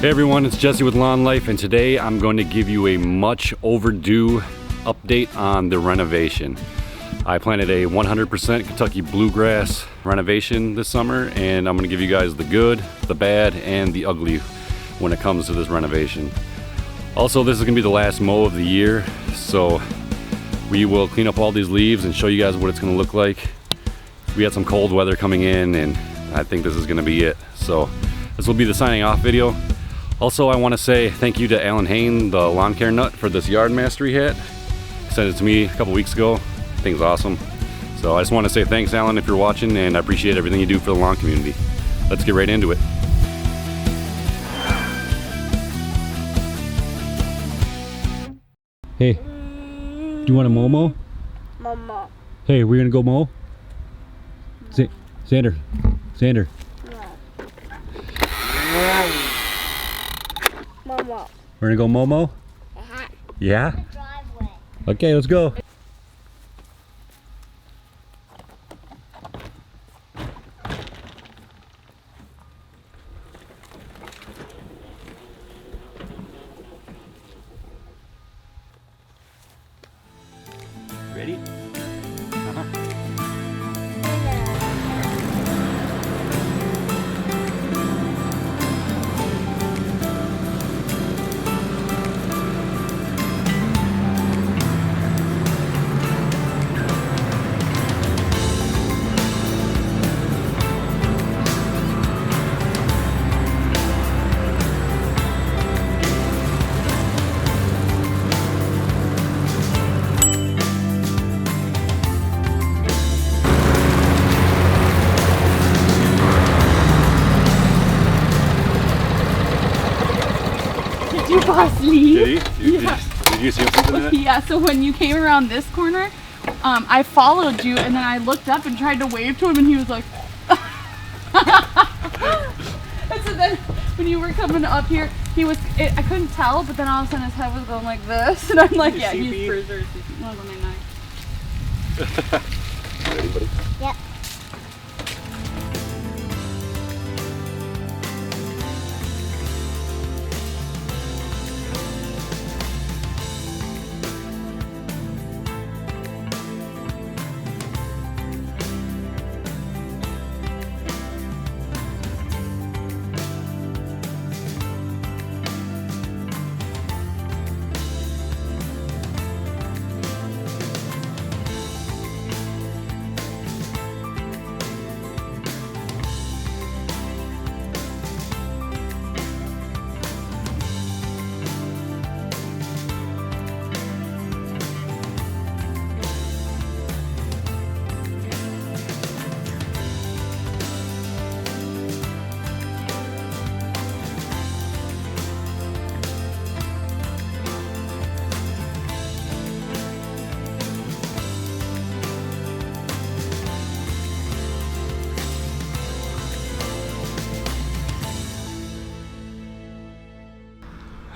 Hey everyone, it's Jesse with Lawn Life, and today I'm going to give you a much overdue update on the renovation. I planted a 100% Kentucky Bluegrass renovation this summer, and I'm going to give you guys the good, the bad, and the ugly when it comes to this renovation. Also, this is going to be the last mow of the year, so we will clean up all these leaves and show you guys what it's going to look like. We had some cold weather coming in, and I think this is going to be it. So this will be the signing off video. Also, I want to say thank you to Alan Hain, the lawn care nut, for this yard mastery hat. He sent it to me a couple weeks ago. I think it's awesome. So I just want to say thanks, Alan, if you're watching, and I appreciate everything you do for the lawn community. Let's get right into it. Hey, do you want a mow? Mama. Hey, we're gonna go mow? Xander. Mama. We're gonna go mow? Yeah? Okay, let's go. Ready? Did you boss leave? Did he? Did you see something in that? Yeah, so when you came around this corner, I followed you and then I looked up and tried to wave to him and he was like and so then when you were coming up here, I couldn't tell, but then all of a sudden his head was going like this and I'm like, yeah, he's bruiser. No, go night. Ready, buddy? Yep.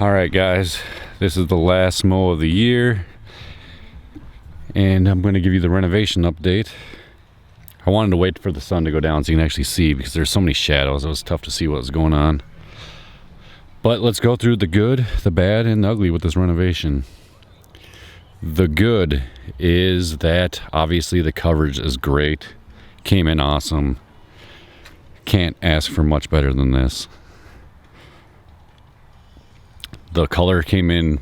Alright guys, this is the last mow of the year, and I'm going to give you the renovation update. I wanted to wait for the sun to go down so you can actually see, because there's so many shadows. It was tough to see what was going on. But let's go through the good, the bad, and the ugly with this renovation. The good is that obviously the coverage is great. Came in awesome. Can't ask for much better than this. The color came in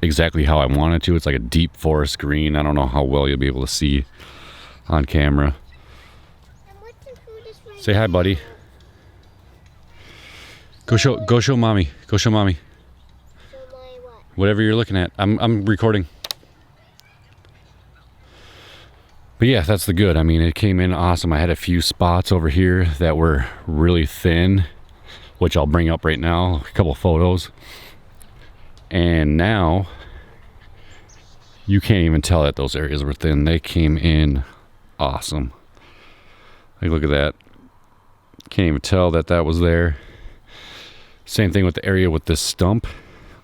exactly how I wanted to. It's like a deep forest green. I don't know how well you'll be able to see on camera. Say hi, buddy. Go show mommy. Go show mommy. Whatever you're looking at. I'm recording. But yeah, that's the good. I mean, it came in awesome. I had a few spots over here that were really thin, which I'll bring up right now. A couple photos. And now you can't even tell that those areas were thin. They came in awesome. Like, look at that. Can't even tell that that was there. Same thing with the area with this stump,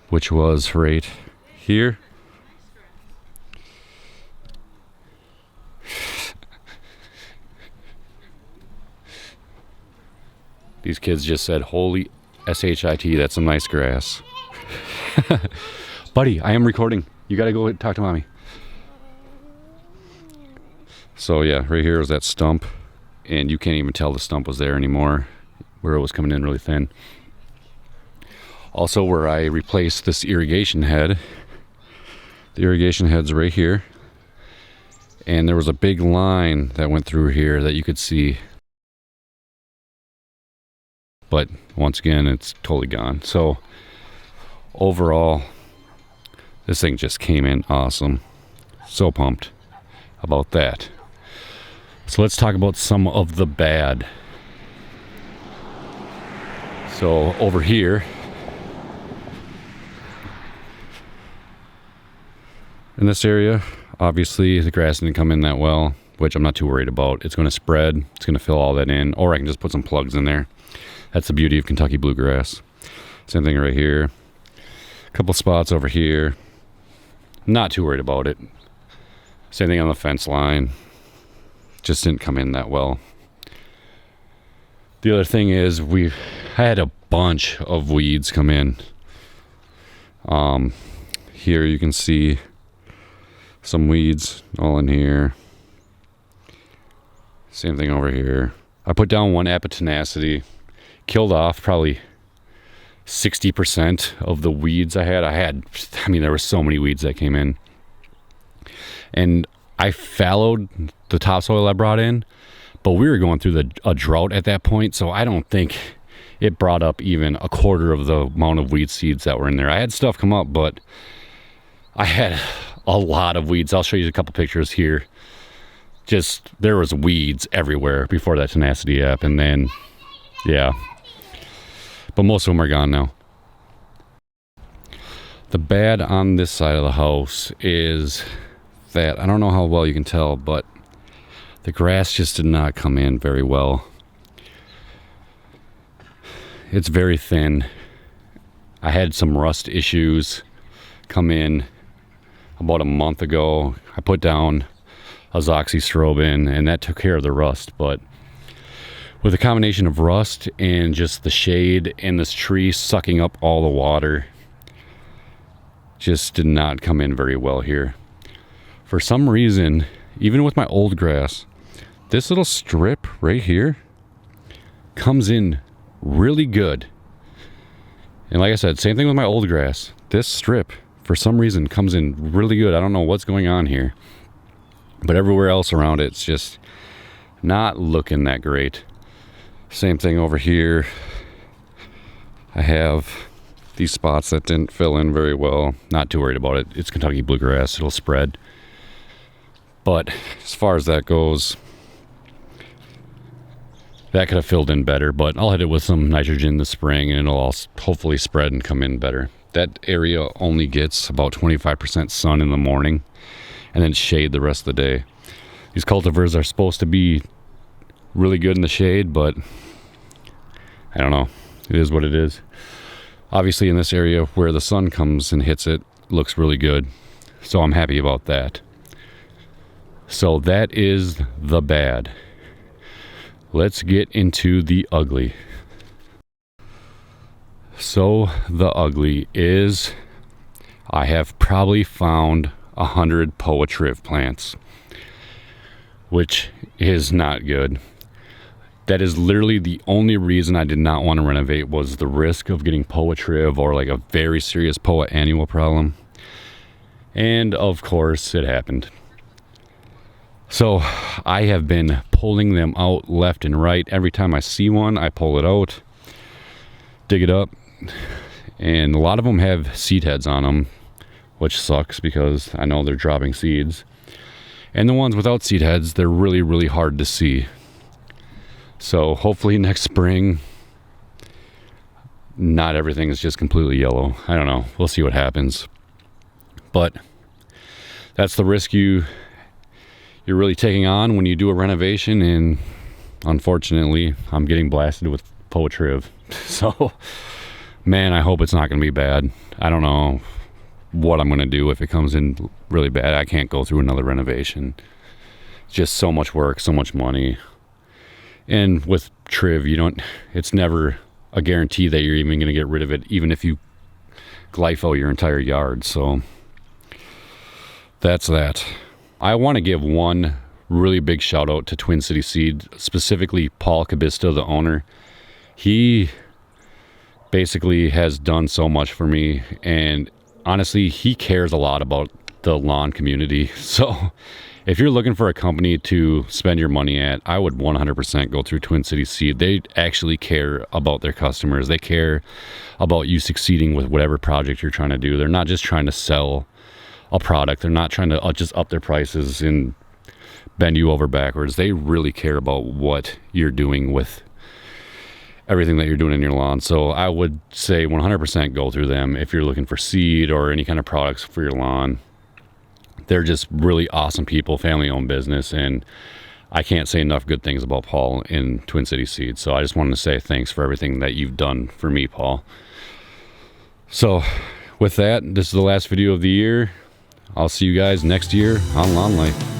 which was right here. These kids just said, holy S-H-I-T, that's some nice grass. Buddy, I am recording. You gotta go talk to mommy. So yeah, right here is that stump, and you can't even tell the stump was there anymore, where it was coming in really thin. Also, where I replaced this irrigation head, the irrigation head's right here, and there was a big line that went through here that you could see. But once again, it's totally gone. So overall, this thing just came in awesome. So pumped about that. So let's talk about some of the bad. So over here, in this area, obviously the grass didn't come in that well, which I'm not too worried about. It's going to spread, it's going to fill all that in, or I can just put some plugs in there. That's the beauty of Kentucky Bluegrass. Same thing right here. A couple spots over here. Not too worried about it. Same thing on the fence line. Just didn't come in that well. The other thing is I had a bunch of weeds come in. Here you can see some weeds all in here. Same thing over here. I put down one Apotenacity. Killed off probably 60% of the weeds I had. I mean, there were so many weeds that came in. And I fallowed the topsoil I brought in, but we were going through a drought at that point, so I don't think it brought up even a quarter of the amount of weed seeds that were in there. I had stuff come up, but I had a lot of weeds. I'll show you a couple pictures here. Just, there was weeds everywhere before that Tenacity app, and then, yeah. But most of them are gone now. The bad on this side of the house is that, I don't know how well you can tell, but the grass just did not come in very well. It's very thin. I had some rust issues come in about a month ago. I put down azoxystrobin and that took care of the rust, but with a combination of rust and just the shade and this tree sucking up all the water, just did not come in very well here. For some reason, even with my old grass, this little strip right here comes in really good. And like I said, same thing with my old grass. This strip, for some reason, comes in really good. I don't know what's going on here. But everywhere else around it, it's just not looking that great. Same thing over here. I have these spots that didn't fill in very well. Not too worried about it. It's Kentucky Bluegrass. It'll spread. But as far as that goes, that could have filled in better. But I'll hit it with some nitrogen this spring and it'll all hopefully spread and come in better. That area only gets about 25% sun in the morning and then shade the rest of the day. These cultivars are supposed to be really good in the shade, but I don't know. It is what it is. Obviously in this area where the sun comes and hits it, looks really good. So I'm happy about that. So that is the bad. Let's get into the ugly. So the ugly is I have probably found 100 Poa Triv plants, which is not good. That is literally the only reason I did not want to renovate, was the risk of getting Poa Triv or like a very serious Poa annual problem. And of course it happened. So I have been pulling them out left and right. Every time I see one, I pull it out, dig it up, and a lot of them have seed heads on them, which sucks because I know they're dropping seeds. And the ones without seed heads, they're really, really hard to see. So hopefully next spring, not everything is just completely yellow. I don't know. We'll see what happens. But that's the risk you're really taking on when you do a renovation. And unfortunately, I'm getting blasted with Poa Triv. So, man, I hope it's not going to be bad. I don't know what I'm going to do if it comes in really bad. I can't go through another renovation. Just so much work, so much money. And with Triv, it's never a guarantee that you're even going to get rid of it, even if you glypho your entire yard. So that's that. I want to give one really big shout out to Twin City Seed, specifically Paul Cabisto, the owner. He basically has done so much for me, and honestly, he cares a lot about the lawn community. So if you're looking for a company to spend your money at, I would 100% go through Twin City Seed. They actually care about their customers. They care about you succeeding with whatever project you're trying to do. They're not just trying to sell a product. They're not trying to just up their prices and bend you over backwards. They really care about what you're doing with everything that you're doing in your lawn. So I would say 100% go through them if you're looking for seed or any kind of products for your lawn. They're just really awesome people, family-owned business, and I can't say enough good things about Paul in Twin City Seed. So I just wanted to say thanks for everything that you've done for me, Paul. So with that, this is the last video of the year. I'll see you guys next year on Lawn Life.